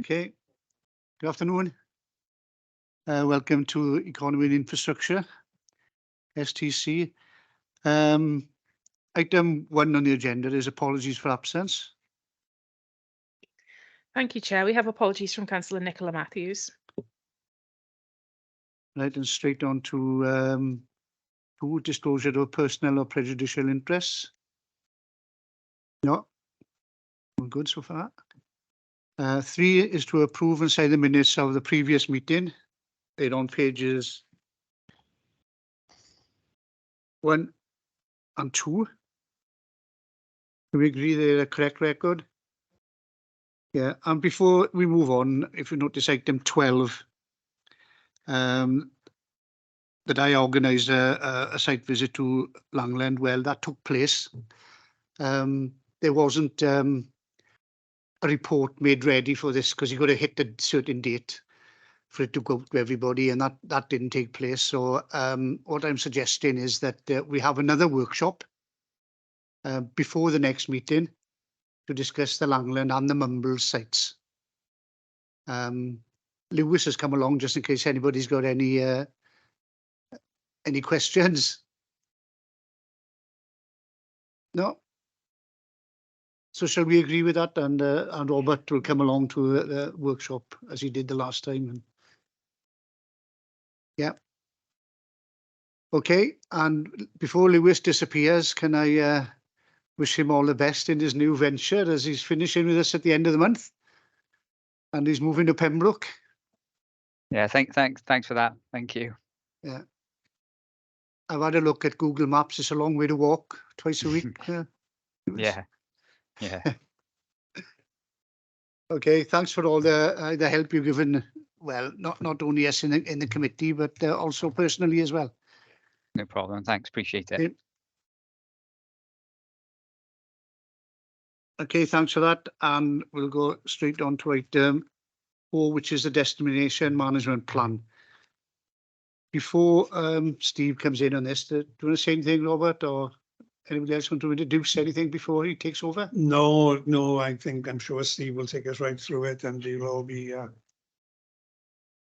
Okay, good afternoon. Welcome to Economy and Infrastructure, STC. Item 1 on the agenda is apologies for absence. Thank you, Chair. We have apologies from Councillor Nicola Matthews. Right, and straight on to disclosure of personal or prejudicial interests. No, all good so far. 3 is to approve and sign the minutes of the previous meeting. They're on pages 1 and 2. Do we agree they're a correct record? Yeah, and before we move on, if you notice item 12, that I organised a site visit to Langland. Well, that took place. There wasn't a report made ready for this because you've got to hit a certain date for it to go to everybody, and that didn't take place. So what I'm suggesting is that we have another workshop before the next meeting to discuss the Langland and the Mumbles sites. Lewis has come along just in case anybody's got any questions. No. So shall we agree with that? And Robert will come along to the workshop as he did the last time. And yeah. Okay. And before Lewis disappears, can I wish him all the best in his new venture as he's finishing with us at the end of the month, and he's moving to Pembroke. Yeah, thanks for that. Thank you. Yeah. I've had a look at Google Maps. It's a long way to walk twice a week. Yeah. Okay, thanks for all the help you've given. Well, not only us in the committee, but also personally as well. No problem. Thanks. Appreciate it. Okay, thanks for that. And we'll go straight on to item 4, which is the destination management plan. Before Steve comes in on this, do you want to say anything, Robert, or anybody else want to introduce anything before he takes over? No, I'm sure Steve will take us right through it, and it'll all be a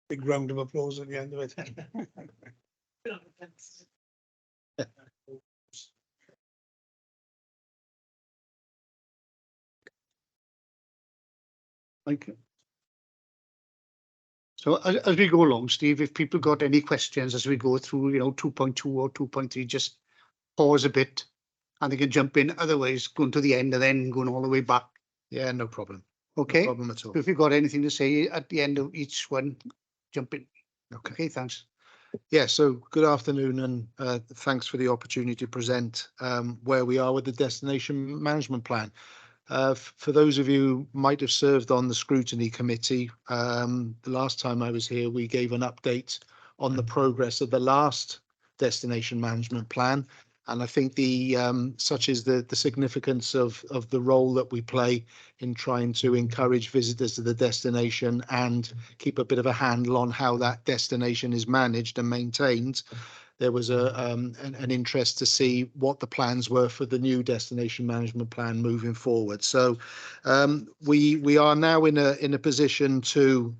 big round of applause at the end of it. Thank you. So as we go along, Steve, if people got any questions as we go through, 2.2 or 2.3, just pause a bit and they can jump in. Otherwise, going to the end and then going all the way back. Yeah, no problem. Okay. No problem at all. So if you've got anything to say at the end of each one, jump in. Okay, thanks. Yeah, so good afternoon, and thanks for the opportunity to present where we are with the destination management plan. For those of you who might have served on the scrutiny committee, the last time I was here, we gave an update on the progress of the last destination management plan. And I think such is the significance of the role that we play in trying to encourage visitors to the destination and keep a bit of a handle on how that destination is managed and maintained. There was an interest to see what the plans were for the new destination management plan moving forward. So we are now in a position to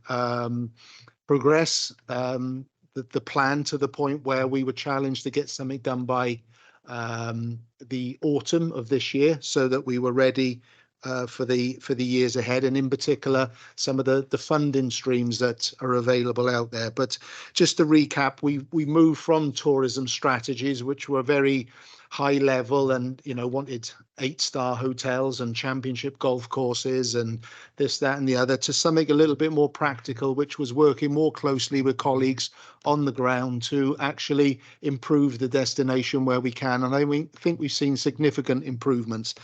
progress the plan to the point where we were challenged to get something done by the autumn of this year, so that we were ready for the years ahead, and in particular some of the funding streams that are available out there. But just to recap, we moved from tourism strategies, which were very high level and wanted 8-star hotels and championship golf courses and this, that and the other, to something a little bit more practical, which was working more closely with colleagues on the ground to actually improve the destination where we can. And I think we've seen significant improvements.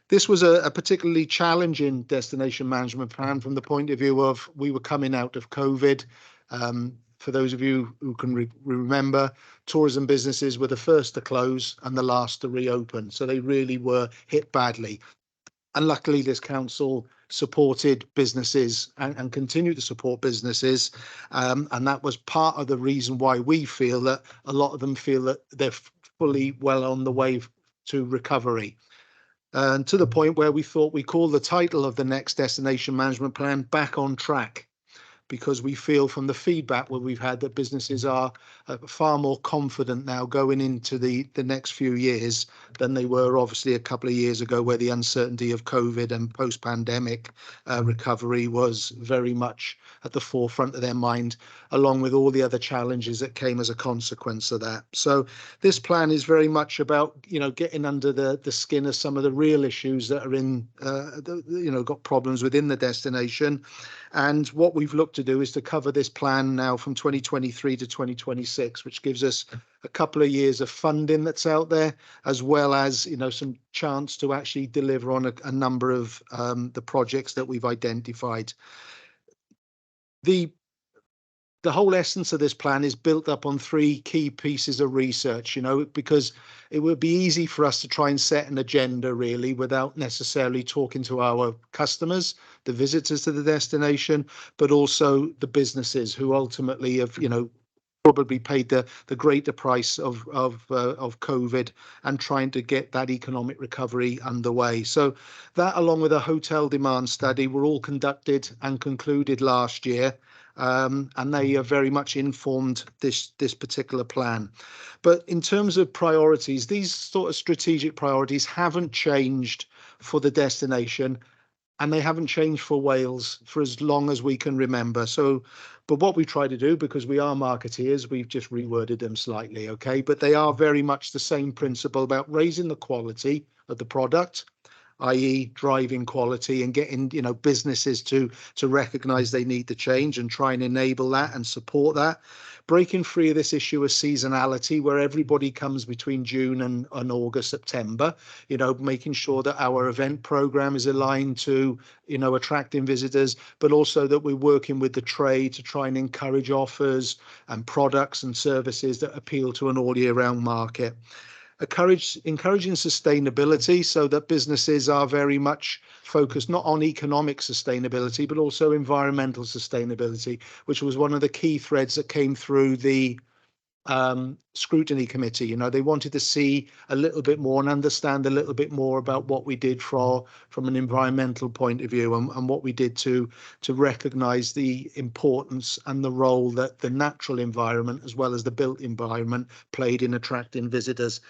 This was a particularly challenging destination management plan from the point of view of we were coming out of COVID. For those of you who can remember, tourism businesses were the first to close and the last to reopen. So they really were hit badly. And luckily, this council supported businesses and continued to support businesses. And that was part of the reason why we feel that a lot of them feel that they're fully well on the way to recovery. And to the point where we thought we call the title of the next destination management plan Back on Track, because we feel from the feedback where we've had that businesses are far more confident now going into the next few years than they were obviously a couple of years ago, where the uncertainty of COVID and post-pandemic recovery was very much at the forefront of their mind, along with all the other challenges that came as a consequence of that. So this plan is very much about, getting under the skin of some of the real issues that are in, got problems within the destination. And what we've looked to do is to cover this plan now from 2023 to 2026, which gives us a couple of years of funding that's out there, as well as, some chance to actually deliver on a number of the projects that we've identified. The whole essence of this plan is built up on three key pieces of research, because it would be easy for us to try and set an agenda really without necessarily talking to our customers, the visitors to the destination, but also the businesses who ultimately have, probably paid the greater price of COVID and trying to get that economic recovery underway. So that, along with a hotel demand study, were all conducted and concluded last year. And they have very much informed this particular plan. But in terms of priorities, these sort of strategic priorities haven't changed for the destination, and they haven't changed for Wales for as long as we can remember. But what we try to do, because we are marketeers, we've just reworded them slightly, okay? But they are very much the same principle about raising the quality of the product, i.e. driving quality and getting, businesses to recognize they need to change and try and enable that and support that. Breaking free of this issue of seasonality, where everybody comes between June and August, September, making sure that our event program is aligned to, attracting visitors, but also that we're working with the trade to try and encourage offers and products and services that appeal to an all year round market. Encouraging sustainability, so that businesses are very much focused not on economic sustainability, but also environmental sustainability, which was one of the key threads that came through the scrutiny committee. They wanted to see a little bit more and understand a little bit more about what we did from an environmental point of view, and what we did to recognize the importance and the role that the natural environment as well as the built environment played in attracting visitors.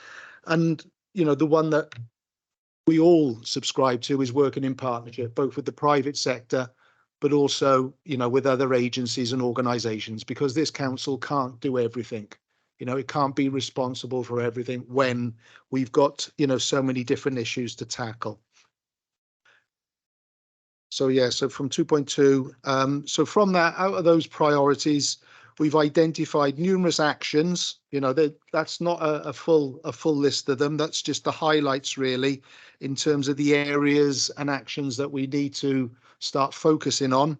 And the one that we all subscribe to is working in partnership, both with the private sector, but also, with other agencies and organizations, because this council can't do everything. It can't be responsible for everything when we've got, so many different issues to tackle. So from 2.2, so from that, out of those priorities, we've identified numerous actions. That's not a full list of them. That's just the highlights really, in terms of the areas and actions that we need to start focusing on,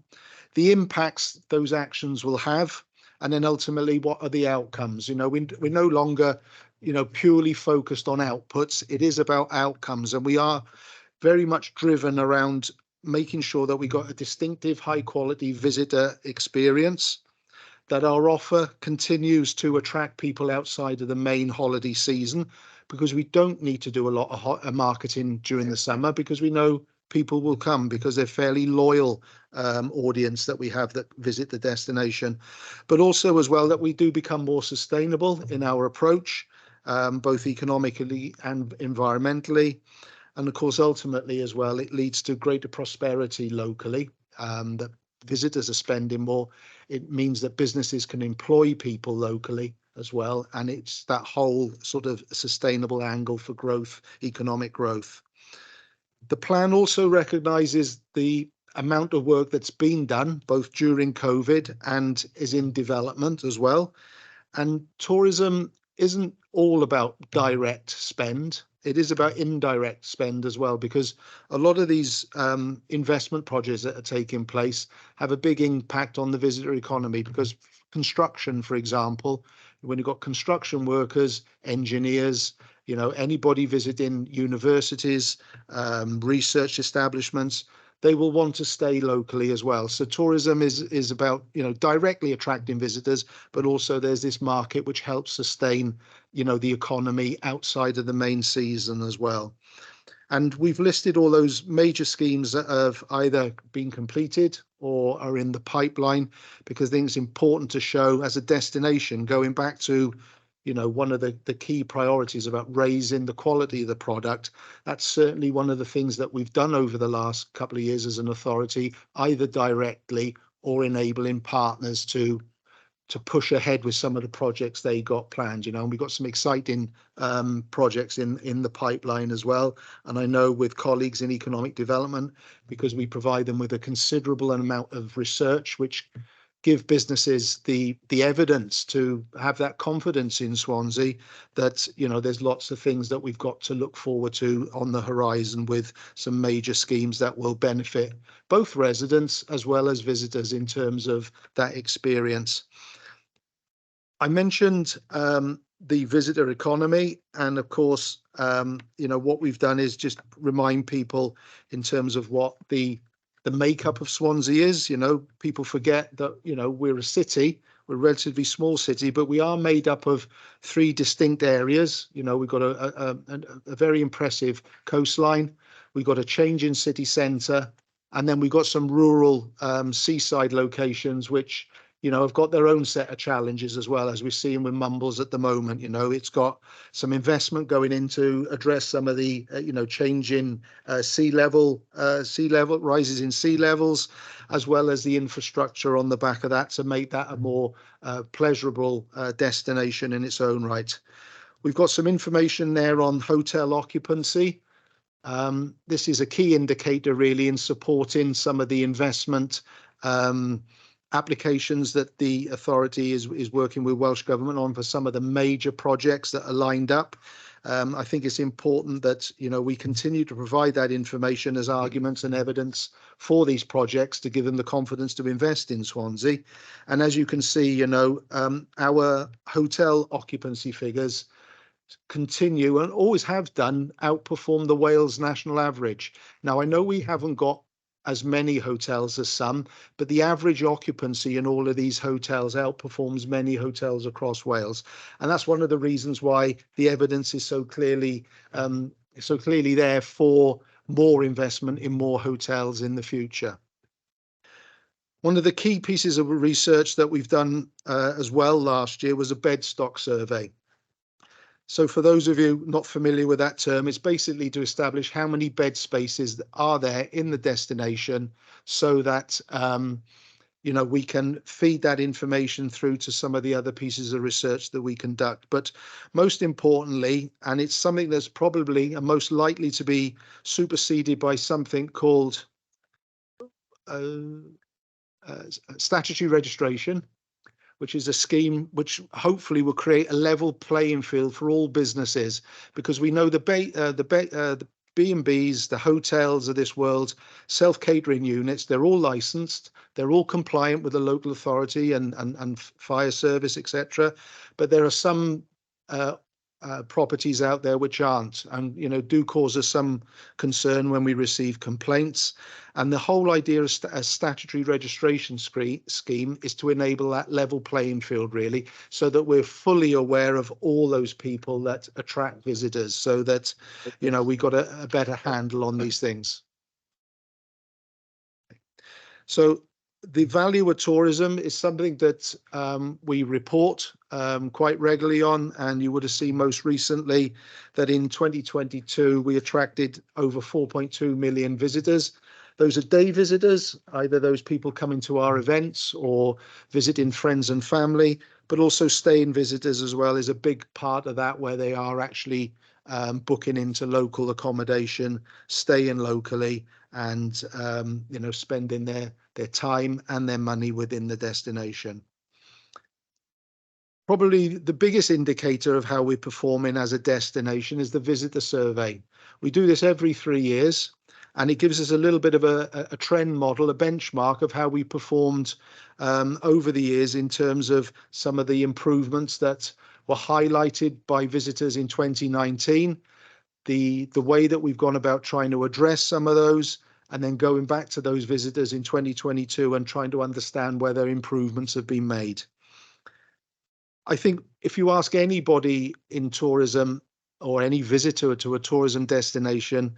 the impacts those actions will have, and then ultimately what are the outcomes. We're no longer, purely focused on outputs. It is about outcomes, and we are very much driven around making sure that we got a distinctive, high quality visitor experience, that our offer continues to attract people outside of the main holiday season, because we don't need to do a lot of marketing during the summer, because we know people will come because they're fairly loyal audience that we have that visit the destination. But also as well that we do become more sustainable in our approach, both economically and environmentally. And of course, ultimately as well, it leads to greater prosperity locally, that visitors are spending more. It means that businesses can employ people locally as well. And it's that whole sort of sustainable angle for growth, economic growth. The plan also recognises the amount of work that's been done, both during COVID and is in development as well. And tourism isn't all about direct spend. It is about indirect spend as well, because a lot of these investment projects that are taking place have a big impact on the visitor economy, because construction, for example, when you've got construction workers, engineers, anybody visiting universities, research establishments, they will want to stay locally as well. So tourism is about, directly attracting visitors, but also there's this market which helps sustain, the economy outside of the main season as well. And we've listed all those major schemes that have either been completed or are in the pipeline, because I think it's important to show as a destination, going back to, one of the key priorities about raising the quality of the product. That's certainly one of the things that we've done over the last couple of years as an authority, either directly or enabling partners to push ahead with some of the projects they got planned, and we've got some exciting projects in the pipeline as well. And I know with colleagues in economic development, because we provide them with a considerable amount of research, which give businesses the evidence to have that confidence in Swansea, that, there's lots of things that we've got to look forward to on the horizon, with some major schemes that will benefit both residents as well as visitors in terms of that experience. I mentioned the visitor economy, and of course, what we've done is just remind people in terms of what the makeup of Swansea is. People forget that, we're a city, we're a relatively small city, but we are made up of 3 distinct areas. We've got a very impressive coastline, we've got a change in city centre, and then we've got some rural seaside locations, which have got their own set of challenges as well, as we're seeing with Mumbles at the moment. It's got some investment going in to address some of the, change in sea level rises in sea levels, as well as the infrastructure on the back of that to make that a more pleasurable destination in its own right. We've got some information there on hotel occupancy. This is a key indicator really in supporting some of the investment applications that the authority is working with Welsh Government on for some of the major projects that are lined up. I think it's important that, we continue to provide that information as arguments and evidence for these projects to give them the confidence to invest in Swansea. And as you can see, our hotel occupancy figures continue, and always have done, outperform the Wales national average. Now, I know we haven't got as many hotels as some, but the average occupancy in all of these hotels outperforms many hotels across Wales. And that's one of the reasons why the evidence is so clearly there for more investment in more hotels in the future. One of the key pieces of research that we've done as well last year was a bed stock survey. So for those of you not familiar with that term, it's basically to establish how many bed spaces are there in the destination, so that we can feed that information through to some of the other pieces of research that we conduct. But most importantly, and it's something that's probably and most likely to be superseded by something called statutory registration, which is a scheme which hopefully will create a level playing field for all businesses, because we know the B&Bs, the hotels of this world, self-catering units, they're all licensed, they're all compliant with the local authority and fire service, etc. But there are some properties out there which aren't, and do cause us some concern when we receive complaints. And the whole idea of a statutory registration scheme is to enable that level playing field, really, so that we're fully aware of all those people that attract visitors, so that we got a better handle on these things. So the value of tourism is something that we report quite regularly on, and you would have seen most recently that in 2022 we attracted over 4.2 million visitors. Those are day visitors, either those people coming to our events or visiting friends and family, but also staying visitors as well is a big part of that, where they are actually booking into local accommodation, staying locally, and spending their time and their money within the destination. Probably the biggest indicator of how we're performing as a destination is the visitor survey. We do this every 3 years, and it gives us a little bit of a trend model, a benchmark of how we performed over the years in terms of some of the improvements that were highlighted by visitors in 2019, the way that we've gone about trying to address some of those, and then going back to those visitors in 2022 and trying to understand whether improvements have been made. I think if you ask anybody in tourism or any visitor to a tourism destination,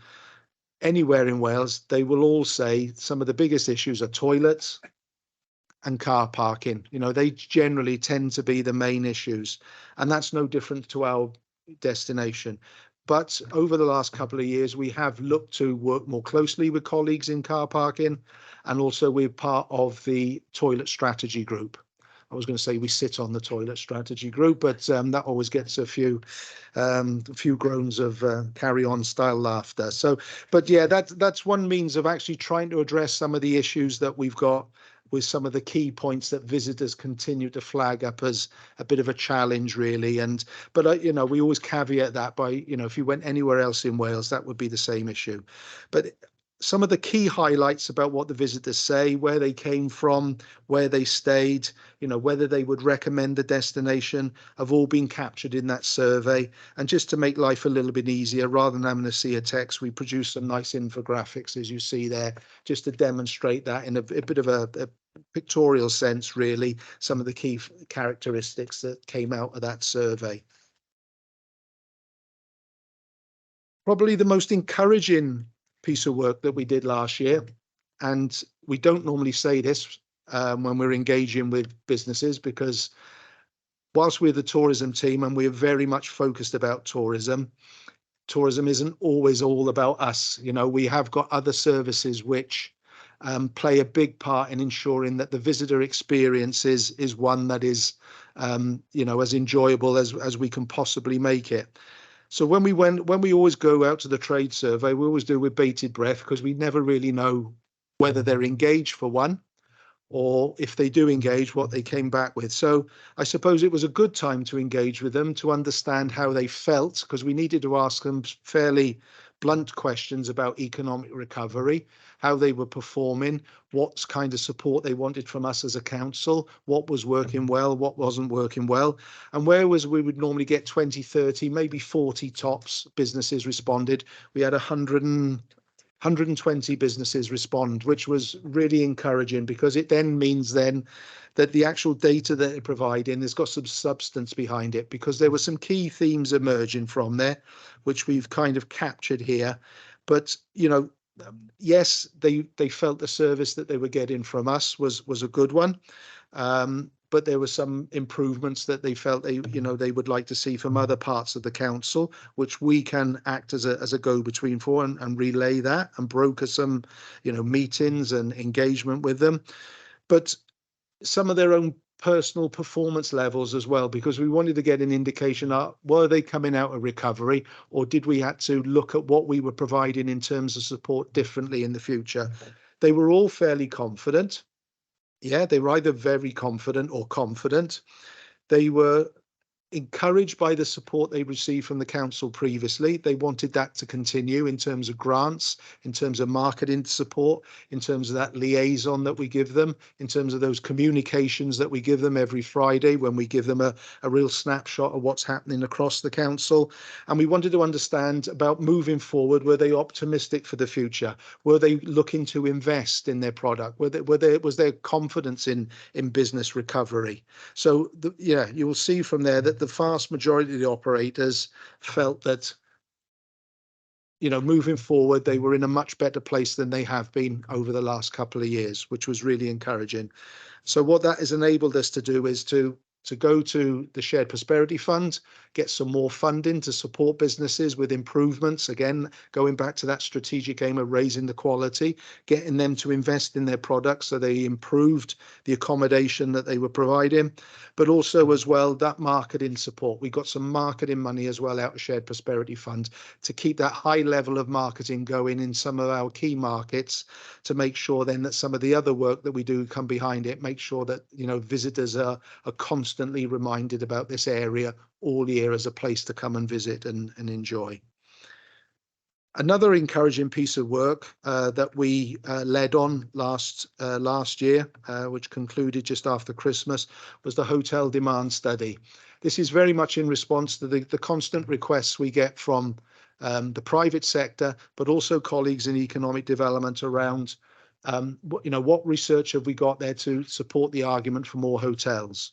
anywhere in Wales, they will all say some of the biggest issues are toilets and car parking. You know, they generally tend to be the main issues, and that's no different to our destination. But over the last couple of years, we have looked to work more closely with colleagues in car parking, and also we're part of the toilet strategy group. I was going to say we sit on the toilet strategy group, but that always gets a few groans of carry-on style laughter. So, but yeah, that's one means of actually trying to address some of the issues that we've got with some of the key points that visitors continue to flag up as a bit of a challenge, really. But you know, we always caveat that by, you know, if you went anywhere else in Wales, that would be the same issue. But some of the key highlights about what the visitors say, where they came from, where they stayed, you know, whether they would recommend the destination, have all been captured in that survey. And just to make life a little bit easier, rather than having to see a text, we produced some nice infographics, as you see there, just to demonstrate that in a bit of a pictorial sense, really, some of the key characteristics that came out of that survey. Probably the most encouraging piece of work that we did last year, and we don't normally say this when we're engaging with businesses, because whilst we're the tourism team and we're very much focused about tourism isn't always all about us. You know, we have got other services which play a big part in ensuring that the visitor experience is one that is you know, as enjoyable as we can possibly make it. So when we always go out to the trade survey, we always do with bated breath, because we never really know whether they're engaged for one, or if they do engage, what they came back with. So I suppose it was a good time to engage with them, to understand how they felt, because we needed to ask them fairly blunt questions about economic recovery, how they were performing, what kind of support they wanted from us as a council, what was working well, what wasn't working well. And whereas we would normally get 20, 30, maybe 40 tops businesses responded, we had 120 businesses respond, which was really encouraging, because it then means then that the actual data that they're providing has got some substance behind it, because there were some key themes emerging from there, which we've kind of captured here. But, you know, yes, they felt the service that they were getting from us was a good one. But there were some improvements that they felt they would like to see from other parts of the council, which we can act as a go-between for, and relay that and broker some, you know, meetings and engagement with them. But some of their own personal performance levels as well, because we wanted to get an indication of, were they coming out of recovery, or did we have to look at what we were providing in terms of support differently in the future? They were all fairly confident. Yeah, they were either very confident or confident. They were encouraged by the support they received from the council previously. They wanted that to continue in terms of grants, in terms of marketing support, in terms of that liaison that we give them, in terms of those communications that we give them every Friday, when we give them a real snapshot of what's happening across the council. And we wanted to understand about moving forward. Were they optimistic for the future? Were they looking to invest in their product? Was there confidence in business recovery? So yeah, you will see from there that the vast majority of the operators felt that, you know, moving forward, they were in a much better place than they have been over the last couple of years, which was really encouraging. So what that has enabled us to do is to go to the Shared Prosperity Fund, get some more funding to support businesses with improvements. Again, going back to that strategic aim of raising the quality, getting them to invest in their products so they improved the accommodation that they were providing, but also as well that marketing support. We got some marketing money as well out of Shared Prosperity Fund to keep that high level of marketing going in some of our key markets, to make sure then that some of the other work that we do come behind it, make sure that, you know, visitors are constantly reminded about this area all year as a place to come and visit and enjoy. Another encouraging piece of work that we led on last year, which concluded just after Christmas, was the hotel demand study. This is very much in response to the constant requests we get from the private sector, but also colleagues in economic development around, you know, what research have we got there to support the argument for more hotels?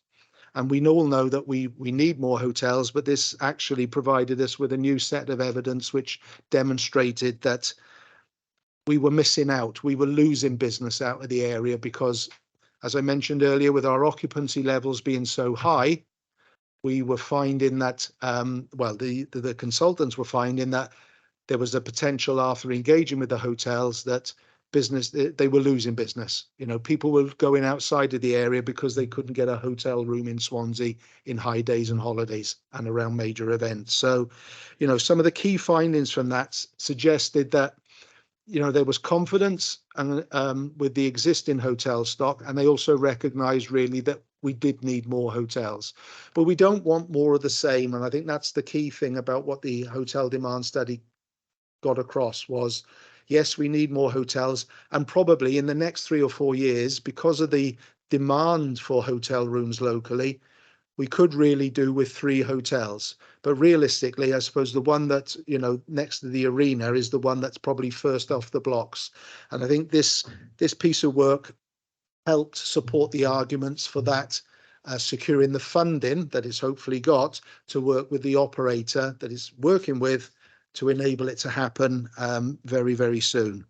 And we all know that we need more hotels, but this actually provided us with a new set of evidence which demonstrated that we were missing out. We were losing business out of the area because, as I mentioned earlier, with our occupancy levels being so high, we were finding that, well, the consultants were finding that there was a potential after engaging with the hotels that they were losing business. You know, people were going outside of the area because they couldn't get a hotel room in Swansea in high days and holidays and around major events. So, you know, some of the key findings from that suggested that, you know, there was confidence and with the existing hotel stock, and they also recognized really that we did need more hotels, but we don't want more of the same. And I think that's the key thing about what the hotel demand study got across was, yes, we need more hotels, and probably in the next 3 or 4 years, because of the demand for hotel rooms locally, we could really do with 3 hotels. But realistically, I suppose the one that, you know, next to the arena is the one that's probably first off the blocks. And I think this piece of work helped support the arguments for that, securing the funding that it's hopefully got to work with the operator that it's working with to enable it to happen very, very soon.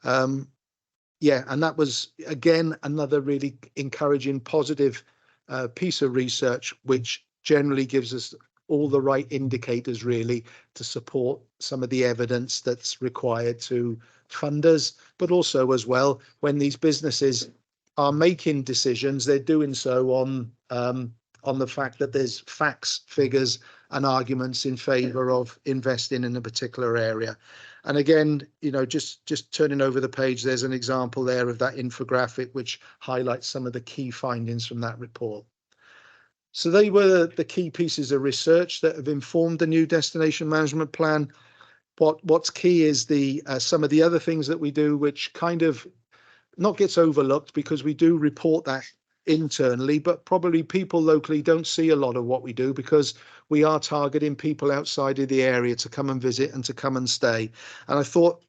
Yeah, and that was, again, another really encouraging, positive piece of research, which generally gives us all the right indicators, really, to support some of the evidence that's required to funders, but also as well, when these businesses are making decisions, they're doing so on the fact that there's facts, figures, and arguments in favour of investing in a particular area. And again, you know, just turning over the page, there's an example there of that infographic which highlights some of the key findings from that report. So they were the key pieces of research that have informed the new destination management plan. What's key is the some of the other things that we do, which kind of not gets overlooked because we do report that internally, but probably people locally don't see a lot of what we do because we are targeting people outside of the area to come and visit and to come and stay. And I thought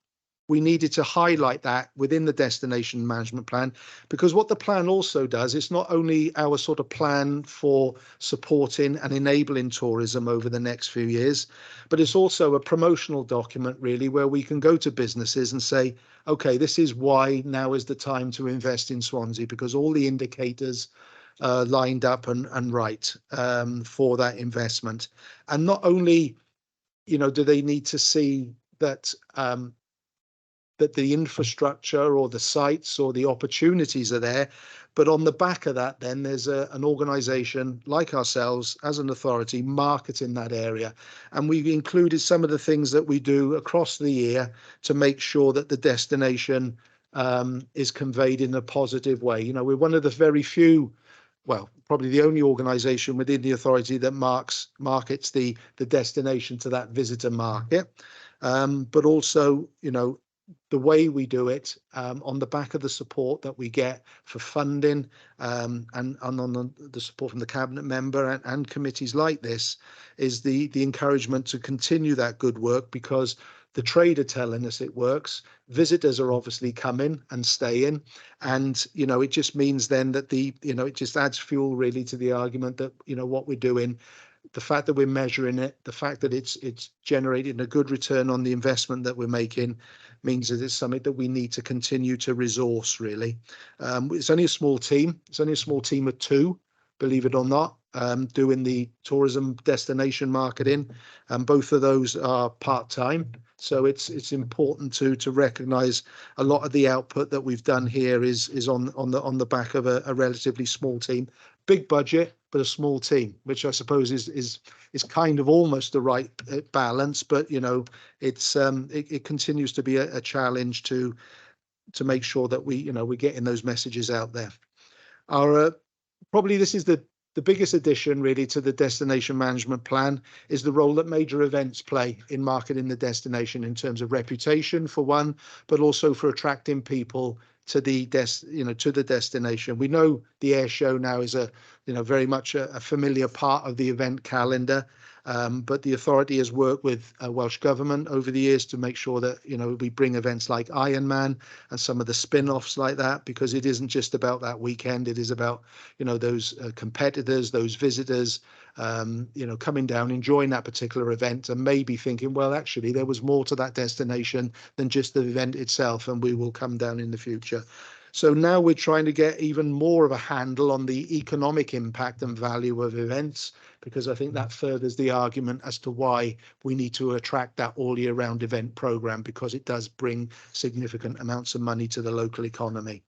we needed to highlight that within the destination management plan, because what the plan also does is not only our sort of plan for supporting and enabling tourism over the next few years, but it's also a promotional document really where we can go to businesses and say, okay, this is why now is the time to invest in Swansea, because all the indicators lined up and right for that investment. And not only, you know, do they need to see that that the infrastructure or the sites or the opportunities are there, but on the back of that, then there's an organisation like ourselves as an authority marketing that area. And we've included some of the things that we do across the year to make sure that the destination is conveyed in a positive way. You know, we're one of the very few, well, probably the only organisation within the authority that markets the destination to that visitor market. But also, you know, the way we do it on the back of the support that we get for funding and on the support from the cabinet member and committees like this is the encouragement to continue that good work, because the trade are telling us it works. Visitors are obviously coming and staying, and you know, it just means then that it just adds fuel really to the argument that, you know, what we're doing, the fact that we're measuring it, the fact that it's generating a good return on the investment that we're making, means that it's something that we need to continue to resource really. It's only a small team. It's only a small team of 2, believe it or not, doing the tourism destination marketing, and both of those are part-time. So it's important to recognise a lot of the output that we've done here is on the back of a relatively small team. Big budget, but a small team, which I suppose is kind of almost the right balance. But you know, it continues to be a challenge to make sure that we're getting those messages out there. Our probably this is the biggest addition really to the destination management plan is the role that major events play in marketing the destination in terms of reputation for one, but also for attracting people to the destination. We know the air show now is very much a familiar part of the event calendar. But the authority has worked with Welsh Government over the years to make sure that, we bring events like Ironman and some of the spin-offs like that, because it isn't just about that weekend. It is about, those competitors, those visitors, coming down, enjoying that particular event and maybe thinking, well, actually, there was more to that destination than just the event itself, and we will come down in the future. So now we're trying to get even more of a handle on the economic impact and value of events, because I think that furthers the argument as to why we need to attract that all year round event program, because it does bring significant amounts of money to the local economy.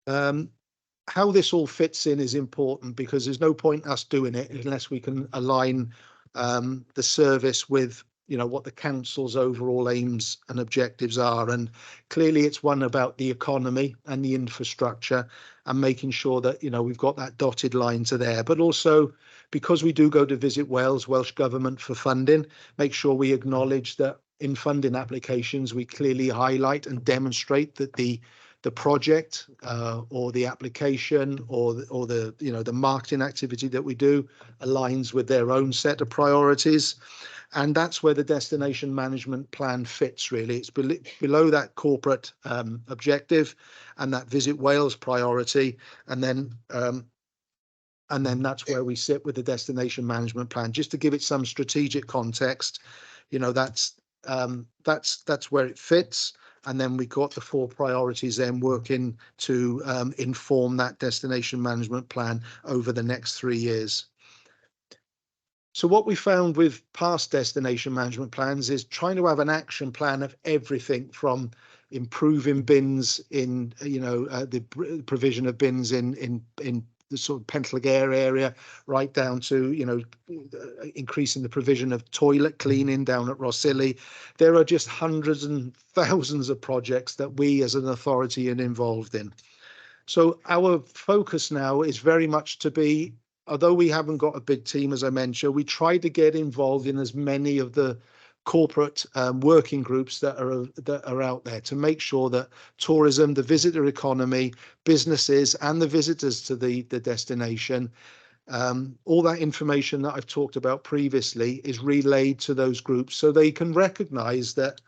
How this all fits in is important, because there's no point us doing it unless we can align the service with what the council's overall aims and objectives are. And clearly it's one about the economy and the infrastructure and making sure that we've got that dotted line to there, but also because we do go to visit Welsh Government for funding, make sure we acknowledge that in funding applications we clearly highlight and demonstrate that the project or the application or the marketing activity that we do aligns with their own set of priorities. And that's where the destination management plan fits, really. It's below that corporate objective and that Visit Wales priority. And then that's where we sit with the destination management plan. Just to give it some strategic context, that's where it fits. And then we got the 4 priorities then working to inform that destination management plan over the next 3 years. So what we found with past destination management plans is trying to have an action plan of everything from improving bins in, the provision of bins in the sort of Pentlegare area, right down to, increasing the provision of toilet cleaning down at Rossilli. There are just hundreds and thousands of projects that we as an authority are involved in. So our focus now is very much to be, although we haven't got a big team, as I mentioned, we try to get involved in as many of the corporate working groups that are out there to make sure that tourism, the visitor economy, businesses and the visitors to the destination, all that information that I've talked about previously is relayed to those groups so they can recognise that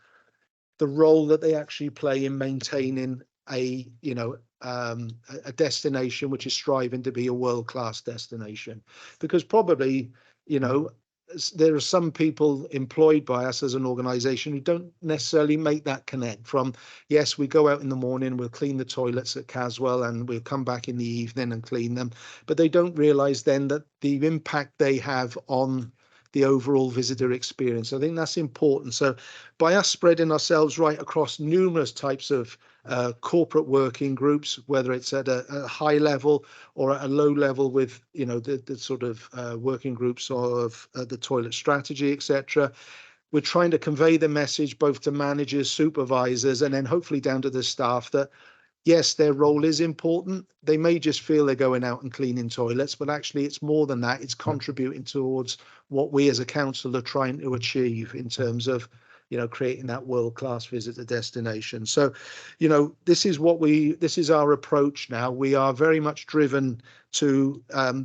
the role that they actually play in maintaining a destination which is striving to be a world-class destination. Because probably, there are some people employed by us as an organisation who don't necessarily make that connect from, yes, we go out in the morning, we'll clean the toilets at Caswell and we'll come back in the evening and clean them, but they don't realise then that the impact they have on the overall visitor experience. I think that's important. So by us spreading ourselves right across numerous types of corporate working groups, whether it's at a high level or at a low level with, the sort of working groups of the toilet strategy, etc., we're trying to convey the message both to managers, supervisors, and then hopefully down to the staff that, yes, their role is important. They may just feel they're going out and cleaning toilets, but actually it's more than that. It's contributing towards what we as a council are trying to achieve in terms of, creating that world-class visitor destination. So, this is our approach now. We are very much driven to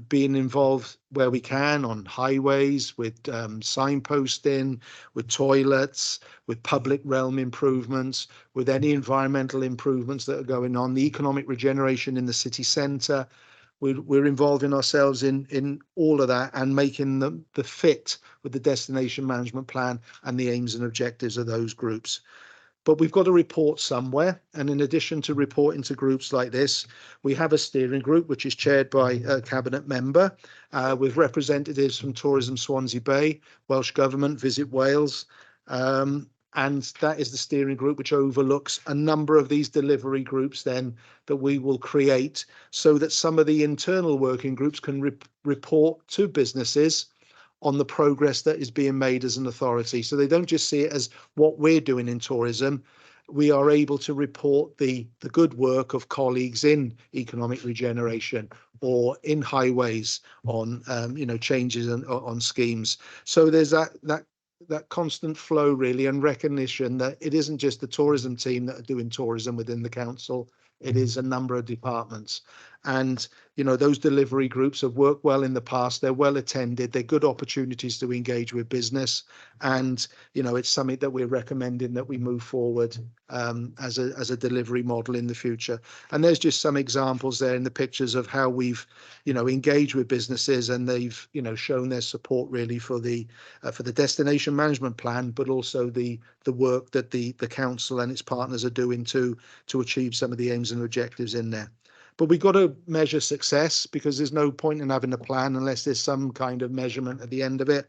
being involved where we can on highways, with signposting, with toilets, with public realm improvements, with any environmental improvements that are going on, the economic regeneration in the city centre. We're involving ourselves in all of that and making the fit with the destination management plan and the aims and objectives of those groups. But we've got to report somewhere. And in addition to reporting to groups like this, we have a steering group, which is chaired by a cabinet member with representatives from Tourism Swansea Bay, Welsh Government, Visit Wales. And that is the steering group which overlooks a number of these delivery groups then that we will create so that some of the internal working groups can report to businesses on the progress that is being made as an authority. So they don't just see it as what we're doing in tourism. We are able to report the good work of colleagues in economic regeneration or in highways on, changes on schemes. So there's that constant flow really, and recognition that it isn't just the tourism team that are doing tourism within the council. It is a number of departments, and you know, those delivery groups have worked well in the past. They're well attended. They're good opportunities to engage with business, and you know, it's something that we're recommending that we move forward as a delivery model in the future. And there's just some examples there in the pictures of how we've, you know, engaged with businesses, and they've, you know, shown their support really for the destination management plan, but also the work that the council and its partners are doing to achieve some of the aims and objectives in there. But we've got to measure success, because there's no point in having a plan unless there's some kind of measurement at the end of it.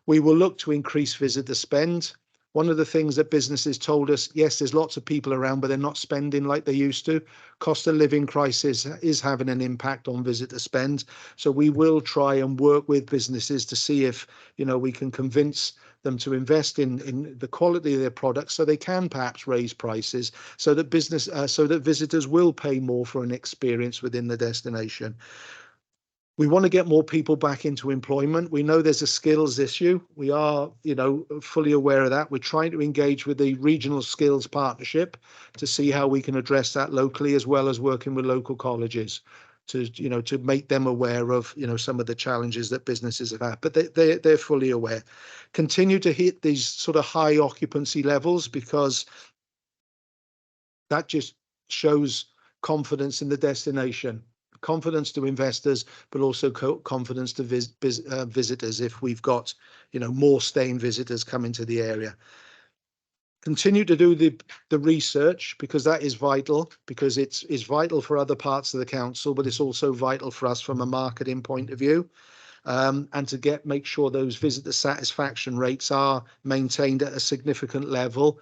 We will look to increase visitor spend. One of the things that businesses told us, yes, there's lots of people around, but they're not spending like they used to. Cost of living crisis is having an impact on visitor spend. So we will try and work with businesses to see if, you know, we can convince them to invest in the quality of their products, so they can perhaps raise prices, so that visitors will pay more for an experience within the destination. We want to get more people back into employment. We know there's a skills issue. We are, you know, fully aware of that. We're trying to engage with the regional skills partnership to see how we can address that locally, as well as working with local colleges to, you know, to make them aware of, you know, some of the challenges that businesses have had. But they're fully aware. Continue to hit these sort of high occupancy levels, because that just shows confidence in the destination. Confidence to investors, but also confidence to visitors if we've got, you know, more staying visitors coming to the area. Continue to do the research, because that is vital, because it's vital for other parts of the council, but it's also vital for us from a marketing point of view. And to make sure those visitor satisfaction rates are maintained at a significant level,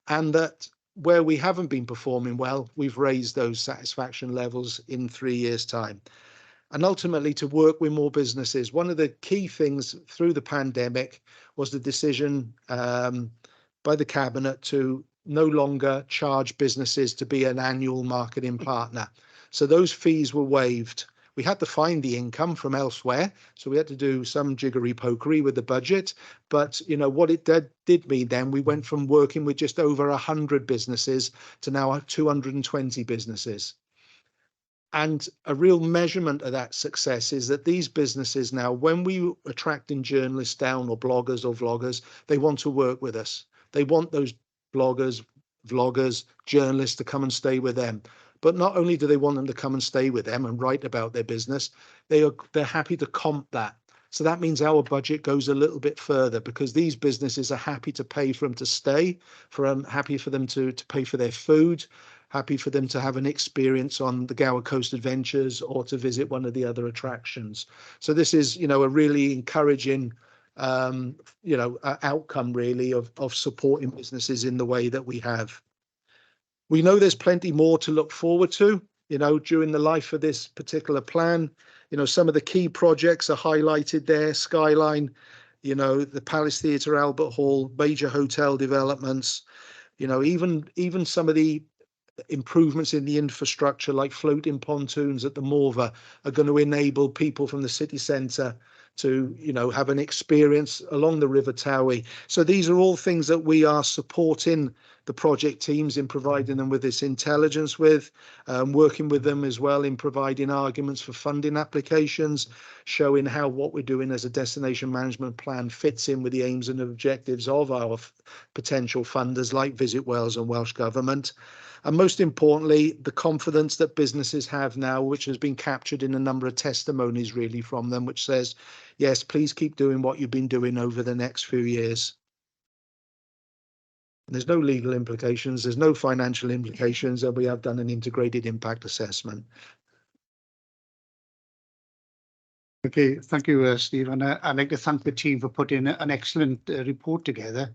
and that where we haven't been performing well, we've raised those satisfaction levels in 3 years' time. And ultimately to work with more businesses. One of the key things through the pandemic was the decision by the cabinet to no longer charge businesses to be an annual marketing partner. So those fees were waived. We had to find the income from elsewhere, so we had to do some jiggery pokery with the budget. But you know what it did mean then, we went from working with just over 100 businesses to now 220 businesses. And a real measurement of that success is that these businesses now, when we attracting journalists down, or bloggers or vloggers, they want to work with us. They want those bloggers, vloggers, journalists to come and stay with them. But not only do they want them to come and stay with them and write about their business, they're happy to comp that. So that means our budget goes a little bit further, because these businesses are happy to pay for them to stay, happy for them to pay for their food, happy for them to have an experience on the Gower Coast Adventures, or to visit one of the other attractions. So this is, you know, a really encouraging outcome really of supporting businesses in the way that we have. We know there's plenty more to look forward to, you know, during the life of this particular plan. You know, some of the key projects are highlighted there: Skyline, you know, the Palace Theatre, Albert Hall, major hotel developments, you know, even some of the improvements in the infrastructure like floating pontoons at the Morva are going to enable people from the city centre to, you know, have an experience along the River Towie. So these are all things that we are supporting the project teams in providing them with this intelligence with, working with them as well in providing arguments for funding applications, showing how what we're doing as a destination management plan fits in with the aims and objectives of our potential funders like Visit Wales and Welsh Government. And most importantly, the confidence that businesses have now, which has been captured in a number of testimonies really from them, which says, yes, please keep doing what you've been doing over the next few years. And there's no legal implications, there's no financial implications, and we have done an integrated impact assessment. Okay, thank you, Steve. And I'd like to thank the team for putting an excellent report together.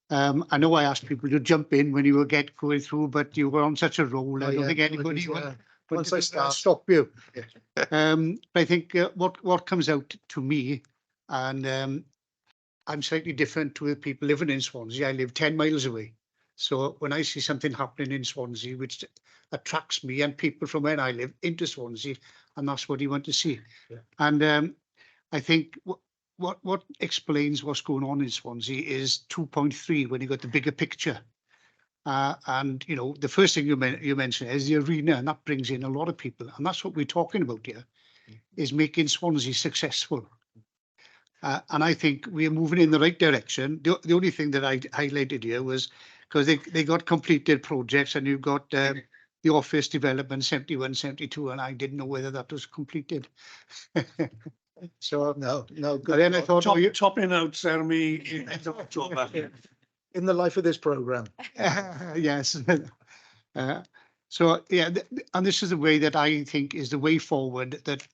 I know I asked people to jump in when you were going through, but you were on such a roll. I don't think anybody would. Once I start, stop you. I think what comes out to me, and I'm slightly different to the people living in Swansea. I live 10 miles away. So when I see something happening in Swansea, which attracts me and people from where I live into Swansea, and that's what you want to see. Yeah. And I think what explains what's going on in Swansea is 2.3 when you got the bigger picture. And you know, the first thing you mentioned is the arena, and that brings in a lot of people, and that's what we're talking about here, is making Swansea successful. And I think we are moving in the right direction. The only thing that I highlighted here was because they got completed projects, and you've got the office development 71, 72, and I didn't know whether that was completed. So No, and good. then I thought, oh, Topping out ceremony in October. In the life of this program. yes. So yeah, and this is the way that I think is the way forward. That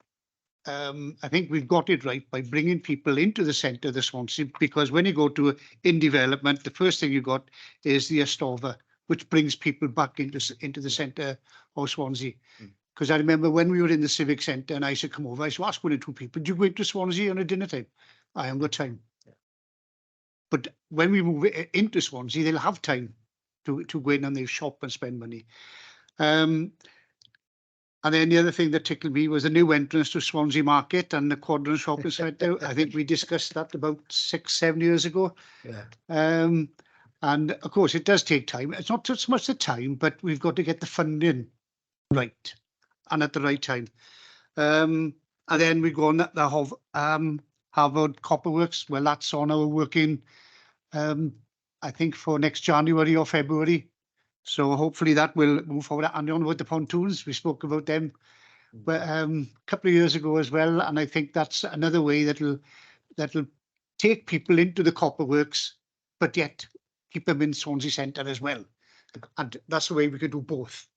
I think we've got it right by bringing people into the centre of the Swansea, because when you go to in development, the first thing you got is the Estova, which brings people back into the centre of Swansea. Because I remember when we were in the civic centre and I used to come over, I used to ask one or two people, do you go into Swansea on a dinner time? I haven't got time. But when we move into Swansea, they'll have time to go in and they'll shop and spend money. And then the other thing that tickled me was the new entrance to Swansea Market and the Quadrant Shopping Centre. I think we discussed that about 6-7 years ago. Yeah. And of course, it does take time. It's not so much the time, but we've got to get the funding right and at the right time. And then we go on the Harvard Copperworks. Well, that's on our working, I think, for next January or February. So hopefully that will move forward. And on with the pontoons, we spoke about them a couple of years ago as well. And I think that's another way that'll take people into the Copperworks, but yet keep them in Swansea Centre as well. And that's the way we could do both.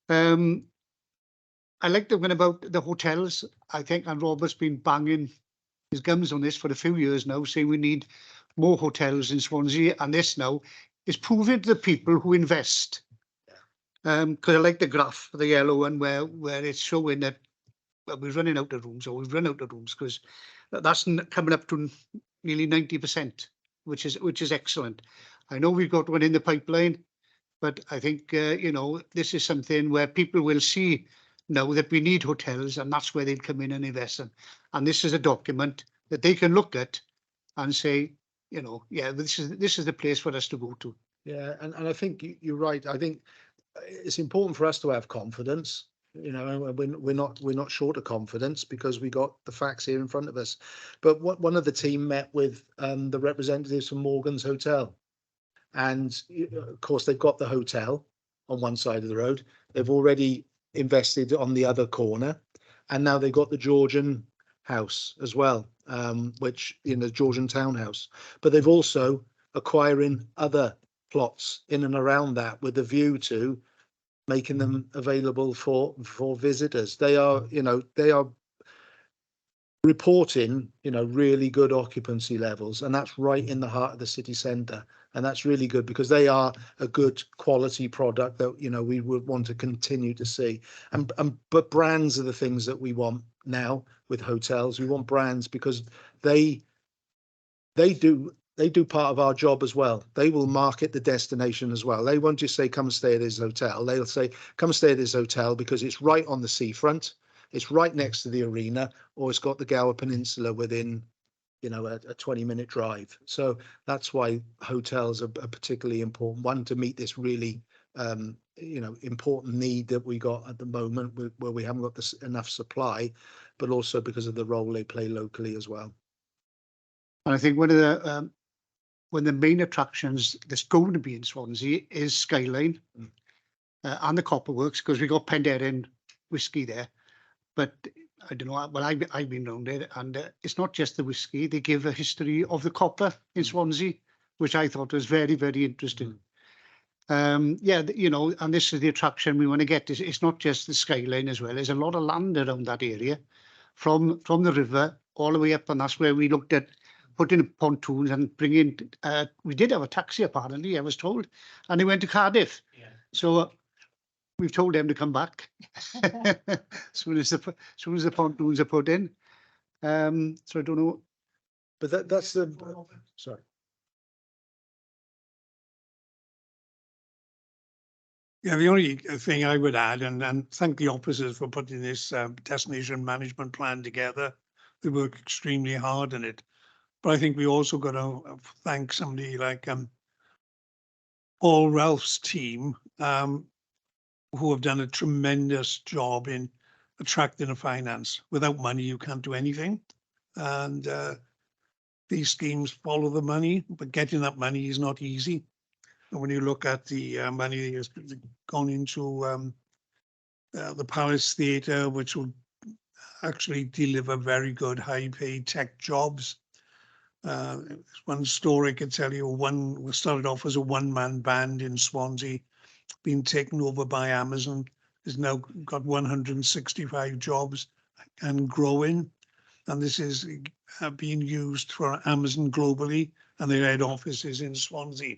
I like the one about the hotels. I think, and Robert's been banging his gums on this for a few years now, saying we need more hotels in Swansea, and this now is proving to the people who invest. Because I like the graph, the yellow one, where it's showing that we're running out of rooms, or we've run out of rooms, because that's coming up to nearly 90%, which is excellent. I know we've got one in the pipeline, but I think you know, this is something where people will see now that we need hotels, and that's where they'll come in and invest in. And this is a document that they can look at and say, you know, yeah, this is the place for us to go to. Yeah, and I think you're right. I think it's important for us to have confidence. You know, we're not short of confidence because we got the facts here in front of us. But one of the team met with the representatives from Morgan's Hotel, and of course they've got the hotel on one side of the road. They've already invested on the other corner, and now they've got the Georgian house as well, which, you know, Georgian townhouse. But they've also acquiring other plots in and around that with a view to making them available for visitors. They are reporting, you know, really good occupancy levels, and that's right in the heart of the city centre. And that's really good because they are a good quality product that, you know, we would want to continue to see. But brands are the things that we want now with hotels. We want brands because they do part of our job as well. They will market the destination as well. They won't just say, come stay at this hotel. They'll say, come stay at this hotel because it's right on the seafront. It's right next to the arena, or it's got the Gower Peninsula within, you know, a 20-minute drive. So that's why hotels are particularly important. One, to meet this really, you know, important need that we got at the moment where we haven't got enough supply, but also because of the role they play locally as well. And I think one of the main attractions that's going to be in Swansea is Skyline and the Copperworks, because we got Penderyn whiskey there. But I don't know, well, I've been around there, and it's not just the whiskey. They give a history of the copper in Swansea, which I thought was very, very interesting. Yeah, you know, and this is the attraction we want to get. It's not just the Skyline as well. There's a lot of land around that area, from the river all the way up, and that's where we looked at putting pontoons and bringing. We did have a taxi, apparently, I was told, and they went to Cardiff. Yeah. So we've told them to come back as soon as the pontoons are put in. So I don't know. But that's the sorry. Yeah, the only thing I would add, and thank the officers for putting this destination management plan together. They work extremely hard on it. But I think we also got to thank somebody like Paul Ralph's team, who have done a tremendous job in attracting the finance. Without money, you can't do anything. And these schemes follow the money, but getting that money is not easy. And when you look at the money that has gone into the Palace Theatre, which will actually deliver very good high-paid tech jobs. One story I could tell you, we started off as a one-man band in Swansea, being taken over by Amazon, has now got 165 jobs and growing. And this is being used for Amazon globally, and their head office is in Swansea.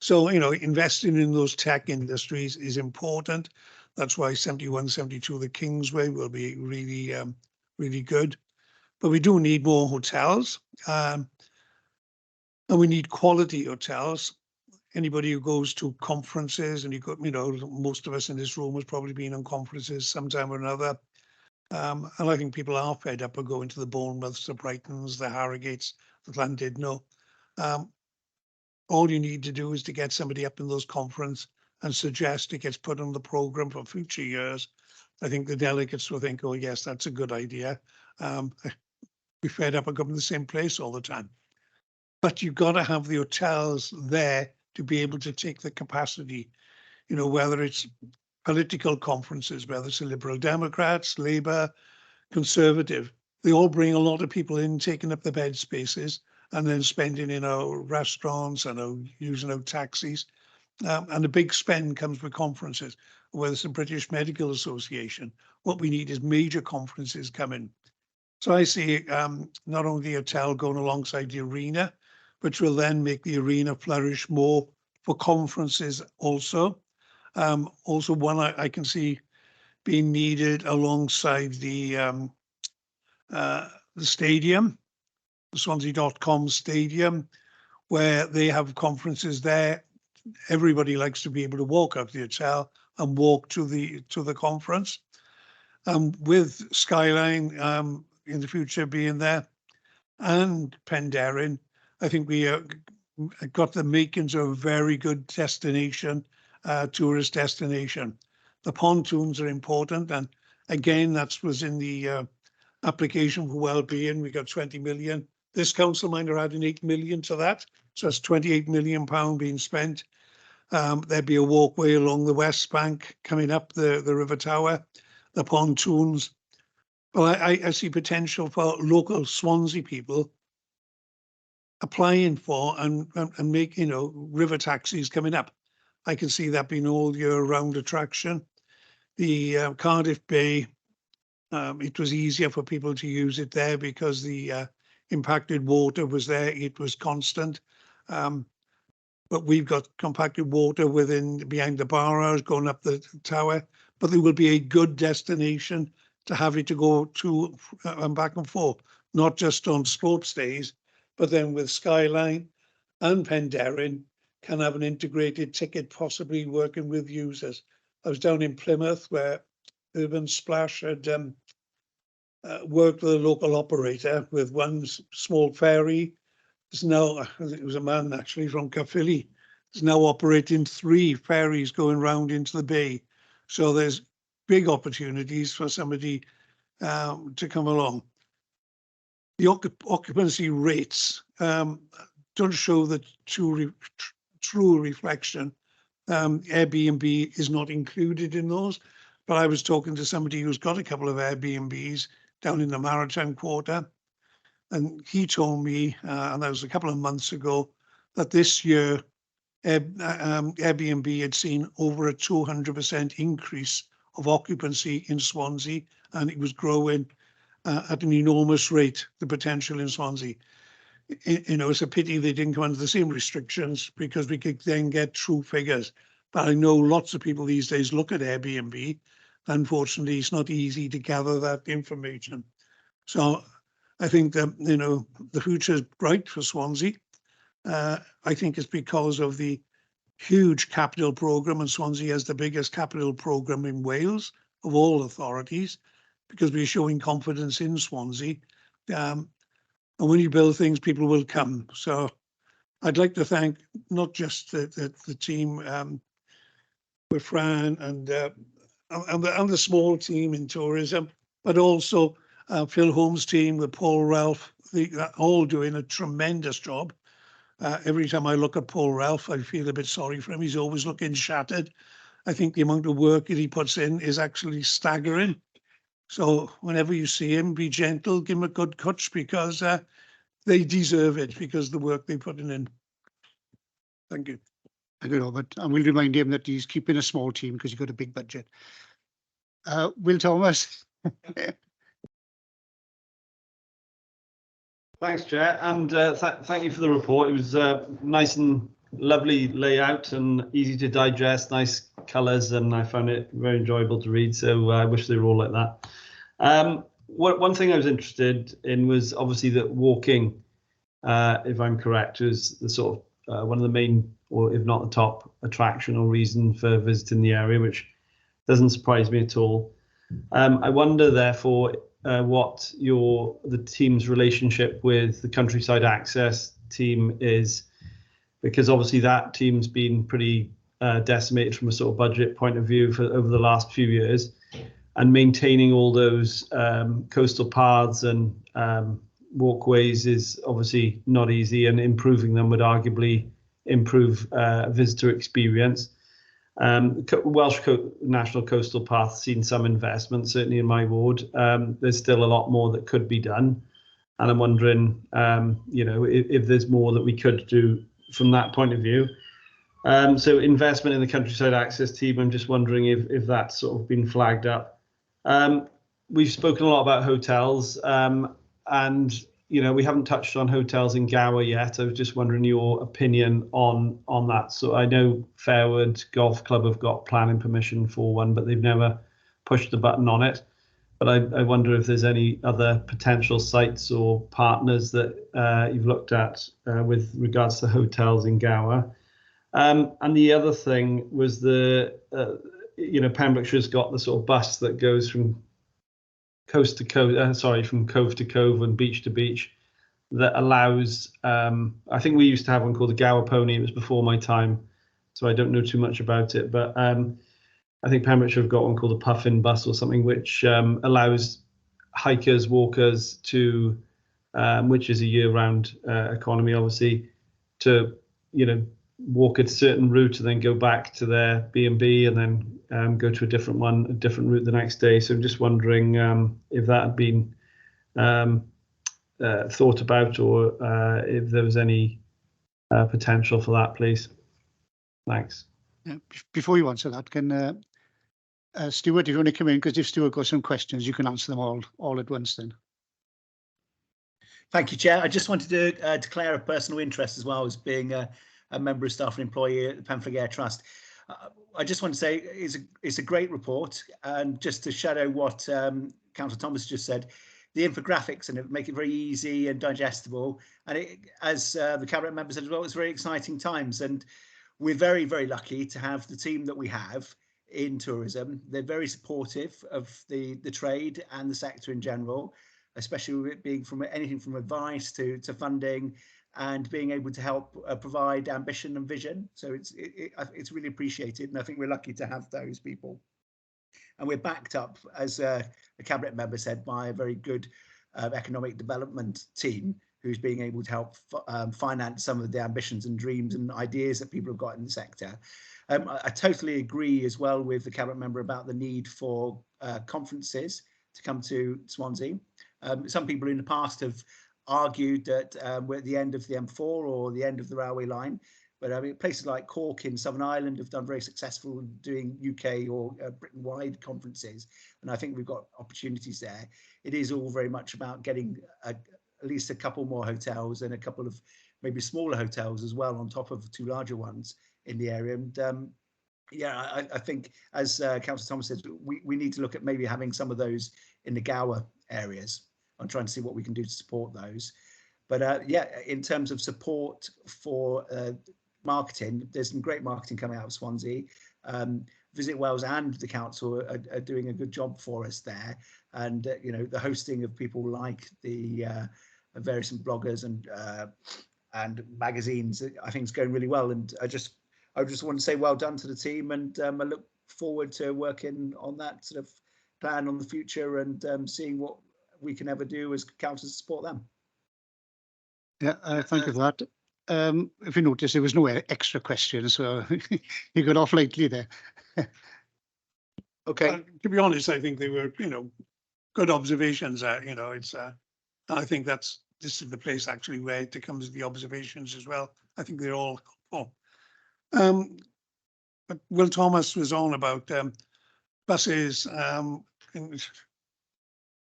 So, investing in those tech industries is important. That's why 71, 72 the Kingsway will be really, really good. But we do need more hotels, and we need quality hotels. Anybody who goes to conferences, and most of us in this room has probably been on conferences sometime or another. And I think people are fed up of going to the Bournemouths, the Brightons, the Harrogates, the Llandudno. All you need to do is to get somebody up in those conferences and suggest it gets put on the program for future years. I think the delegates will think, oh, yes, that's a good idea. We're fed up of going to the same place all the time. But you've got to have the hotels there to be able to take the capacity, whether it's political conferences, whether it's the Liberal Democrats, Labour, Conservative, they all bring a lot of people in, taking up the bed spaces and then spending in our restaurants and using our taxis. And a big spend comes with conferences, whether it's the British Medical Association. What we need is major conferences coming. So I see not only the hotel going alongside the arena, which will then make the arena flourish more for conferences also. Also, one I can see being needed alongside the stadium, the Swansea.com stadium, where they have conferences there. Everybody likes to be able to walk out the hotel and walk to the conference. With Skyline in the future being there, and Penderyn, I think we got the makings of a very good destination, tourist destination. The pontoons are important, and again, that was in the application for well-being. We got 20 million. This council might are adding 8 million to that, so that's 28 million pound being spent. There'd be a walkway along the west bank coming up the River Tower, the pontoons. Well, I see potential for local Swansea people applying for and make, river taxis coming up. I can see that being all year round attraction. The Cardiff Bay, it was easier for people to use it there because the impacted water was there. It was constant. But we've got compacted water behind the barrage going up the tower. But there will be a good destination to have it to go to and back and forth, not just on sports days, but then with Skyline and Penderyn can have an integrated ticket, possibly working with users. I was down in Plymouth where Urban Splash had worked with a local operator with one small ferry. It's now, it was a man actually from Caerphilly, is now operating 3 ferries going round into the bay. So there's big opportunities for somebody to come along. The occupancy rates don't show the true reflection. Airbnb is not included in those, but I was talking to somebody who's got a couple of Airbnbs down in the Maritime Quarter, and he told me, and that was a couple of months ago, that this year Airbnb had seen over a 200% increase of occupancy in Swansea, and it was growing at an enormous rate, the potential in Swansea. It's a pity they didn't come under the same restrictions because we could then get true figures. But I know lots of people these days look at Airbnb. Unfortunately, it's not easy to gather that information. So I think that, the future is bright for Swansea. I think it's because of the huge capital programme, and Swansea has the biggest capital programme in Wales of all authorities, because we're showing confidence in Swansea. And when you build things, people will come. So I'd like to thank not just the team with Fran and the small team in tourism, but also Phil Holmes' team with Paul Ralph. They're all doing a tremendous job. Every time I look at Paul Ralph, I feel a bit sorry for him. He's always looking shattered. I think the amount of work that he puts in is actually staggering. So whenever you see him, be gentle, give him a good touch, because they deserve it because of the work they're putting in. Thank you. Thank you, Robert. And we'll remind him that he's keeping a small team because he's got a big budget. Will Thomas. Thanks, Chair, and thank you for the report. It was nice and lovely layout and easy to digest, nice colours, and I found it very enjoyable to read. So I wish they were all like that. One thing I was interested in was obviously that walking, if I'm correct, is the sort of one of the main, or if not the top, attraction or reason for visiting the area, which doesn't surprise me at all. I wonder, therefore, what the team's relationship with the Countryside Access team is, because obviously that team's been pretty decimated from a sort of budget point of view for over the last few years, and maintaining all those coastal paths and walkways is obviously not easy, and improving them would arguably improve visitor experience. Welsh National Coastal Path seen some investment, certainly in my ward. There's still a lot more that could be done, and I'm wondering, if there's more that we could do from that point of view. So investment in the Countryside Access team, I'm just wondering if that's sort of been flagged up. We've spoken a lot about hotels, and we haven't touched on hotels in Gower yet. I was just wondering your opinion on that. So I know Fairwood Golf Club have got planning permission for one, but they've never pushed the button on it. But I wonder if there's any other potential sites or partners that you've looked at with regards to hotels in Gower. And the other thing was Pembrokeshire's got the sort of bus that goes from coast to coast, from cove to cove and beach to beach, that allows, I think we used to have one called the Gower Pony. It was before my time, so I don't know too much about it, but I think Pembrokeshire have got one called the Puffin bus or something, which allows hikers, walkers to, which is a year-round economy, obviously, to, walk a certain route and then go back to their B&B and then go to a different route the next day. So I'm just wondering if that had been thought about, or if there was any potential for that, please. Thanks. Yeah, before you answer that, can Stuart, if you want to come in, because if Stuart got some questions, you can answer them all at once then. Thank you, Chair. I just wanted to declare a personal interest as well as being a member of staff and employee at the Pembrokeshire Air Trust. I just want to say it's a great report, and just to shadow what Councillor Thomas just said, the infographics and it make it very easy and digestible. And as the Cabinet member said as well, it's very exciting times, and we're very, very lucky to have the team that we have in tourism. They're very supportive of the trade and the sector in general, especially with it being from anything from advice to funding, and being able to help provide ambition and vision. So it's really appreciated, and I think we're lucky to have those people. And we're backed up, as the Cabinet member said, by a very good economic development team who's being able to help finance some of the ambitions and dreams and ideas that people have got in the sector. I totally agree as well with the Cabinet member about the need for conferences to come to Swansea. Some people in the past have argued that we're at the end of the M4 or the end of the railway line, but I mean, places like Cork in Southern Ireland have done very successful doing UK or Britain-wide conferences, and I think we've got opportunities there. It is all very much about getting at least a couple more hotels and a couple of maybe smaller hotels as well on top of the two larger ones in the area. And yeah, I think, as Councillor Thomas said, we need to look at maybe having some of those in the Gower areas. I'm trying to see what we can do to support those. But yeah, in terms of support for marketing, there's some great marketing coming out of Swansea. Visit Wales and the council are doing a good job for us there. And you know, the hosting of people like the various bloggers and magazines, I think is going really well. And I just want to say well done to the team, and I look forward to working on that sort of plan on the future, and seeing what we can ever do as council to support them. Yeah, thank you for that. If you notice, there was no extra questions, so you got off lightly there. Okay, To be honest, I think they were, good observations. It's, I think this is the place actually where it comes the observations as well. I think they're all helpful. But Will Thomas was on about buses. And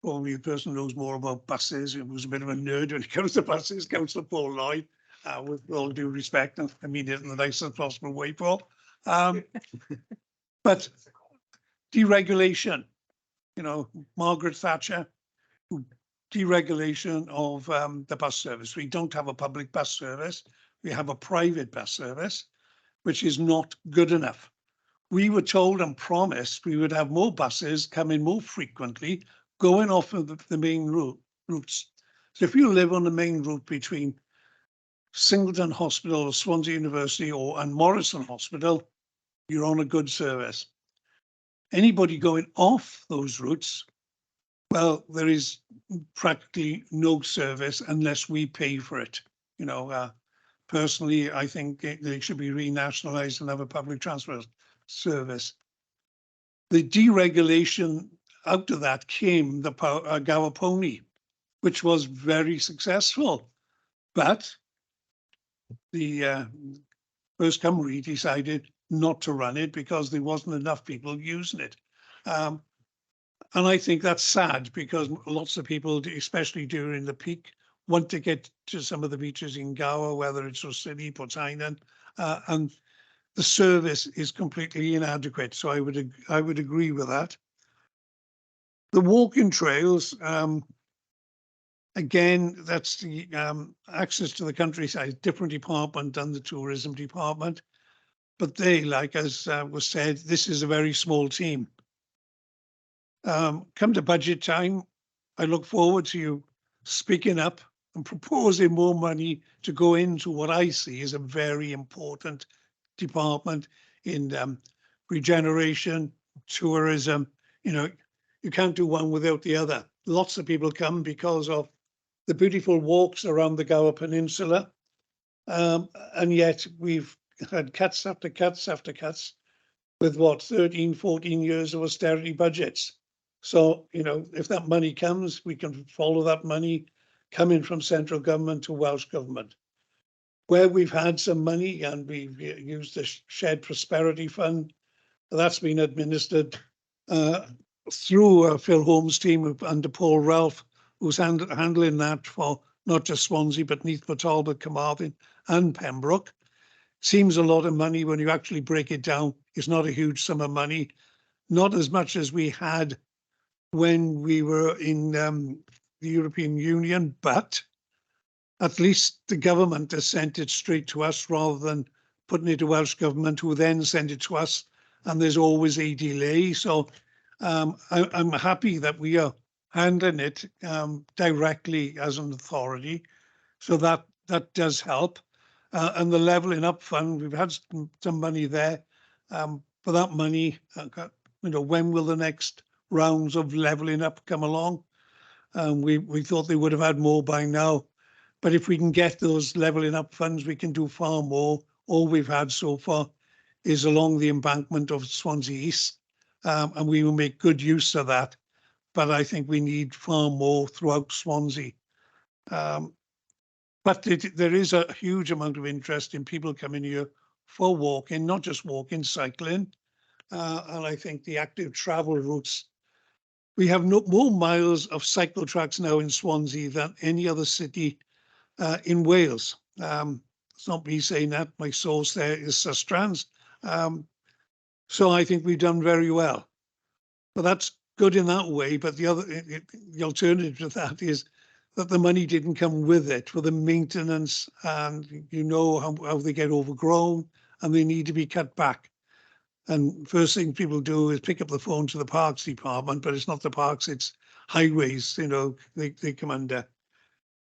probably the person who knows more about buses. It was a bit of a nerd when it comes to buses, Councillor Paul Lloyd, with all due respect, and I mean it in the nicest possible way, Paul. But deregulation, Margaret Thatcher, deregulation of the bus service. We don't have a public bus service. We have a private bus service, which is not good enough. We were told and promised we would have more buses coming more frequently, going off of the main routes. So if you live on the main route between Singleton Hospital or Swansea University and Morrison Hospital, you're on a good service. Anybody going off those routes, well, there is practically no service unless we pay for it. Personally, I think they should be renationalised and have a public transport service. The deregulation out of that came the Gower Pony, which was very successful, but the First Cymru decided not to run it because there wasn't enough people using it. And I think that's sad, because lots of people, especially during the peak, want to get to some of the beaches in Gower, whether it's Rossetti, Portainen, and the service is completely inadequate. So I would agree with that. The walking trails, again, that's the access to the countryside, different department than the tourism department. But they, like as was said, this is a very small team. Come to budget time, I look forward to you speaking up and proposing more money to go into what I see as a very important department in regeneration, tourism. You can't do one without the other. Lots of people come because of the beautiful walks around the Gower Peninsula, and yet we've had cuts after cuts after cuts with 13, 14 years of austerity budgets. So, if that money comes, we can follow that money coming from central government to Welsh government. Where we've had some money and we've used the Shared Prosperity Fund, that's been administered through Phil Holmes' team under Paul Ralph, who's handling that for not just Swansea, but Neath, Talbot, Carmarthen and Pembroke. Seems a lot of money when you actually break it down. It's not a huge sum of money, not as much as we had when we were in the European Union, but at least the government has sent it straight to us rather than putting it to Welsh government, who then send it to us, and there's always a delay. So I'm happy that we are handling it directly as an authority. So that does help. And the Levelling Up Fund, we've had some money there. For that money, when will the next rounds of levelling up come along? We thought they would have had more by now. But if we can get those levelling up funds, we can do far more. All we've had so far is along the embankment of Swansea East, and we will make good use of that. But I think we need far more throughout Swansea. But there is a huge amount of interest in people coming here for walking, not just walking, cycling. And I think the active travel routes, we have more miles of cycle tracks now in Swansea than any other city in Wales. It's not me saying that, my source there is Sustrans. So I think we've done very well. But that's good in that way, but the alternative to that is that the money didn't come with it for the maintenance, and how they get overgrown and they need to be cut back. And first thing people do is pick up the phone to the parks department, but it's not the parks, it's highways, you know, they come under.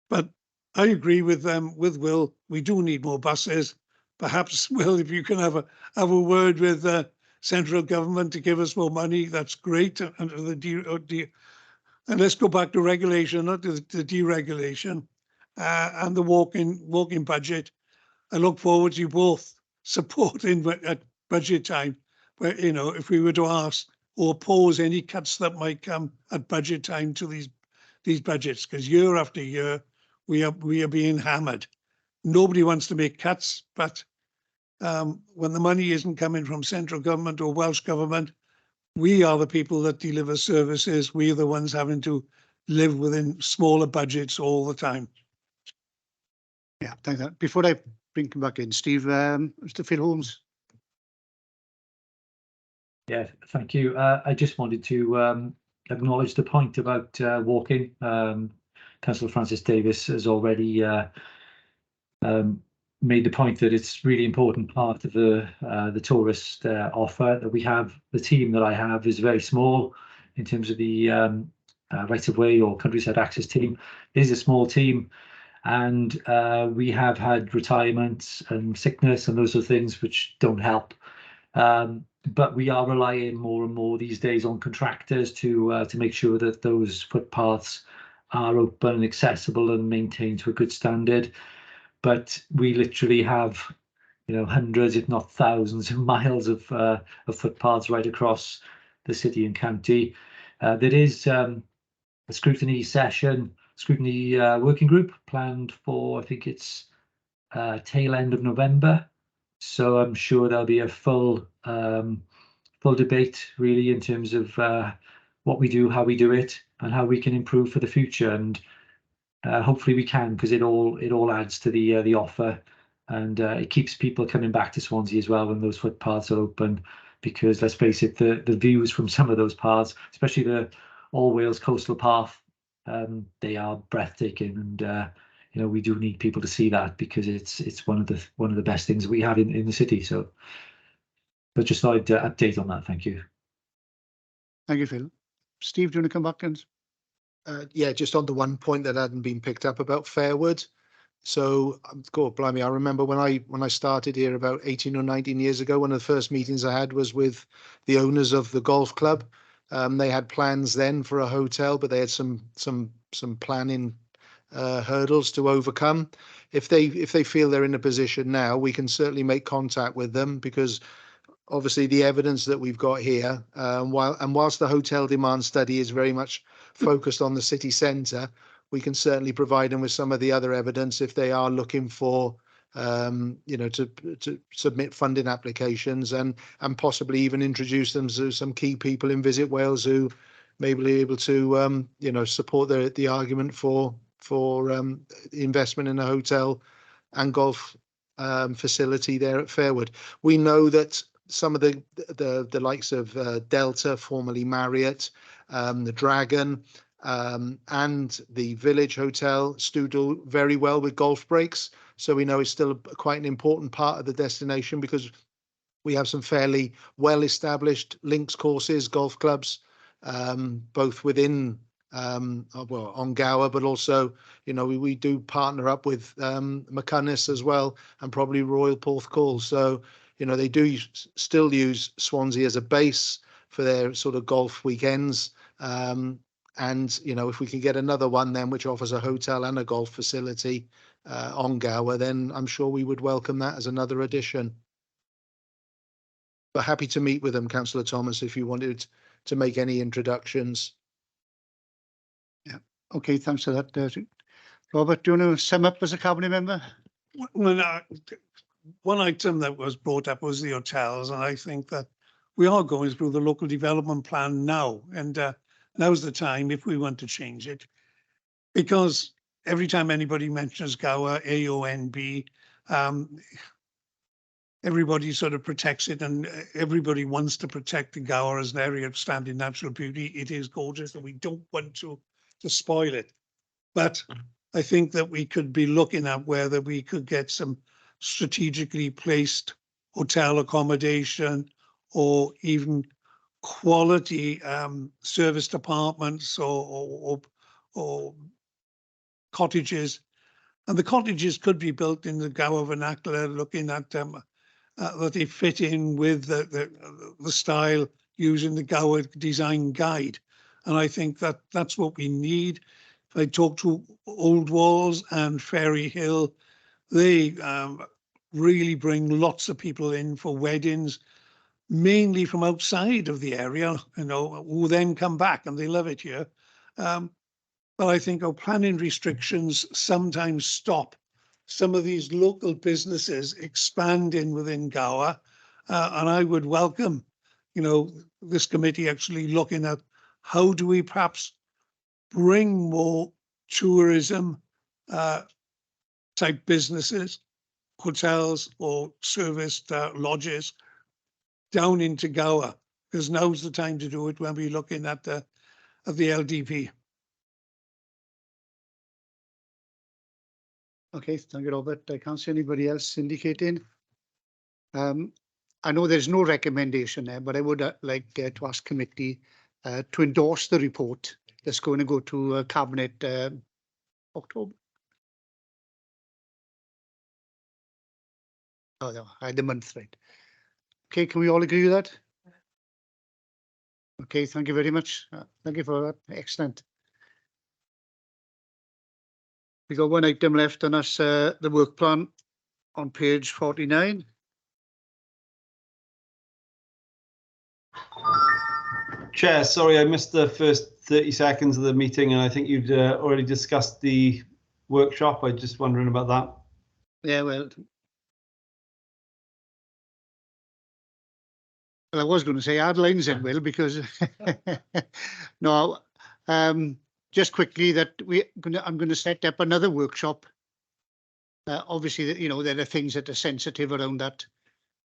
But I agree with Will. We do need more buses. Perhaps, Will, if you can have a word with the central government to give us more money, that's great. And let's go back to regulation, not the deregulation, and the walking budget. I look forward to you both supporting at budget time, where, you know, if we were to ask or oppose any cuts that might come at budget time to these budgets, because year after year we are being hammered. Nobody wants to make cuts, but when the money isn't coming from central government or Welsh government, we are the people that deliver services. We are the ones having to live within smaller budgets all the time. Yeah, thank you. Before I bring him back in, Steve, Mr. Phil Holmes. Yeah, thank you. I just wanted to acknowledge the point about walking. Councillor Francis Davis has already made the point that it's really important part of the tourist offer that we have. The team that I have is very small in terms of the right of way or countryside access team. It is a small team, and we have had retirements and sickness and those sort of things which don't help. But we are relying more and more these days on contractors to make sure that those footpaths are open and accessible and maintained to a good standard. But we literally have, you know, hundreds, if not thousands, of miles of footpaths right across the city and county. There is a scrutiny working group planned for, I think it's tail end of November. So I'm sure there'll be a full debate really in terms of what we do, how we do it, and how we can improve for the future. And hopefully we can, because it all adds to the offer, and it keeps people coming back to Swansea as well when those footpaths are open. Because let's face it, the views from some of those paths, especially the All Wales Coastal Path, they are breathtaking, and you know, we do need people to see that, because it's one of the best things that we have in the city. So, but just thought I'd update on that. Thank you. Thank you, Phil. Steve, do you want to come back and? Yeah, just on the one point that hadn't been picked up about Fairwood. So, God blimey, I remember when I started here about 18 or 19 years ago, one of the first meetings I had was with the owners of the golf club. They had plans then for a hotel, but they had some planning hurdles to overcome. If they feel they're in a position now, we can certainly make contact with them, because obviously the evidence that we've got here, whilst the hotel demand study is very much focused on the city centre, we can certainly provide them with some of the other evidence if they are looking for you know, to submit funding applications, and possibly even introduce them to some key people in Visit Wales who may be able to you know, support the argument for investment in a hotel and golf facility there at Fairwood. We know that some of the likes of Delta, formerly Marriott, the Dragon, and the Village Hotel do very well with golf breaks. So we know it's still quite an important part of the destination, because we have some fairly well-established links courses, golf clubs, both within on Gower, but also, you know, we do partner up with McCunnis as well, and probably Royal Porthcawl. So, you know, they do still use Swansea as a base for their sort of golf weekends. And, you know, if we can get another one then which offers a hotel and a golf facility on Gower, then I'm sure we would welcome that as another addition. But happy to meet with them, Councillor Thomas, if you wanted to make any introductions. Yeah. Okay, thanks for that. Robert, do you want to sum up as a cabinet member? Well, one item that was brought up was the hotels, and I think that we are going through the local development plan now, and now's the time if we want to change it, because every time anybody mentions Gower, AONB, everybody sort of protects it, and everybody wants to protect the Gower as an area of standing natural beauty. It is gorgeous, and we don't want to spoil it. But I think that we could be looking at whether we could get some strategically placed hotel accommodation or even quality service departments or cottages. And the cottages could be built in the Gower vernacular, looking at that they fit in with the style using the Gower design guide. And I think that that's what we need. If I talk to Old Walls and Ferry Hill, they really bring lots of people in for weddings, mainly from outside of the area, you know, who then come back and they love it here. But I think our planning restrictions sometimes stop some of these local businesses expanding within Gower. And I would welcome, you know, this committee actually looking at how do we perhaps bring more tourism type businesses, hotels or serviced lodges down into Gower, because now's the time to do it when we're looking at the LDP. Okay, thank you, Robert. I can't see anybody else indicating. I know there's no recommendation there, but I would like to ask committee to endorse the report that's going to go to Cabinet October. Oh, no, I had the month right. Okay, can we all agree with that? Okay, thank you very much. Thank you for that. Excellent. We got one item left on us, the work plan on page 49. Chair, sorry, I missed the first 30 seconds of the meeting, and I think you'd already discussed the workshop. I'm just wondering about that. Yeah, well, I was going to say add lines in, Will, because no, just quickly that I'm going to set up another workshop. Obviously, you know, there are things that are sensitive around that.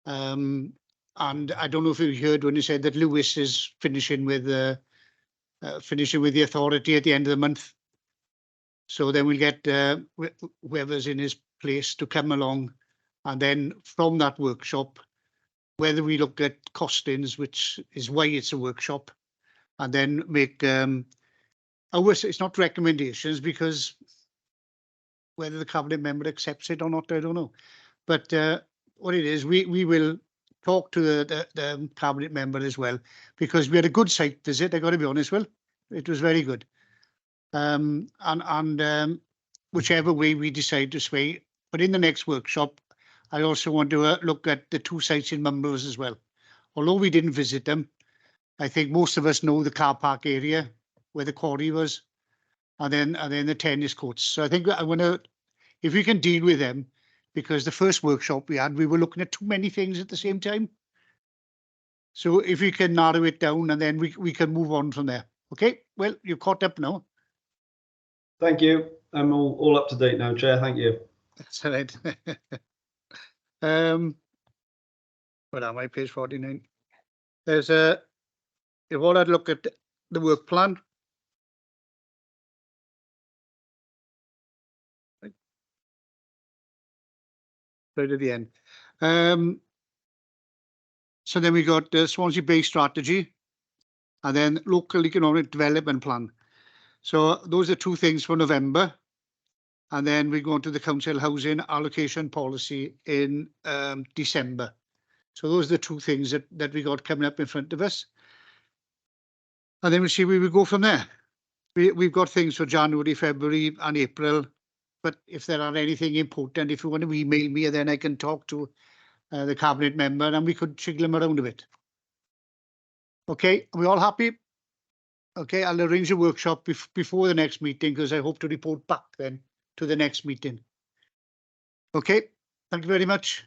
And I don't know if you heard when you said that Lewis is finishing with the authority at the end of the month. So then we'll get whoever's in his place to come along, and then from that workshop, whether we look at costings, which is why it's a workshop, and then make it's not recommendations, because whether the cabinet member accepts it or not, I don't know. But what it is, we will talk to the cabinet member as well, because we had a good site visit. I got to be honest, Will, it was very good. And whichever way we decide to sway, but in the next workshop, I also want to look at the two sites in Mumbles as well. Although we didn't visit them, I think most of us know the car park area where the quarry was, and then the tennis courts. So I think I want to, if we can deal with them, because the first workshop we had, we were looking at too many things at the same time. So if we can narrow it down, and then we can move on from there. Okay, well, you're caught up now. Thank you. I'm all up to date now, Chair. Thank you. That's all right. What am I, page 49? There's if all I'd look at the work plan. Right at the end. So then we got the Swansea Bay strategy, and then local economic development plan. So those are two things for November. And then we go on to the council housing allocation policy in December. So those are the two things that we got coming up in front of us. And then we'll see where we go from there. We've got things for January, February and April. But if there are anything important, if you want to email me, then I can talk to the cabinet member and we could jiggle them around a bit. Okay, are we all happy? Okay, I'll arrange a workshop before the next meeting, because I hope to report back then to the next meeting. Okay, thank you very much.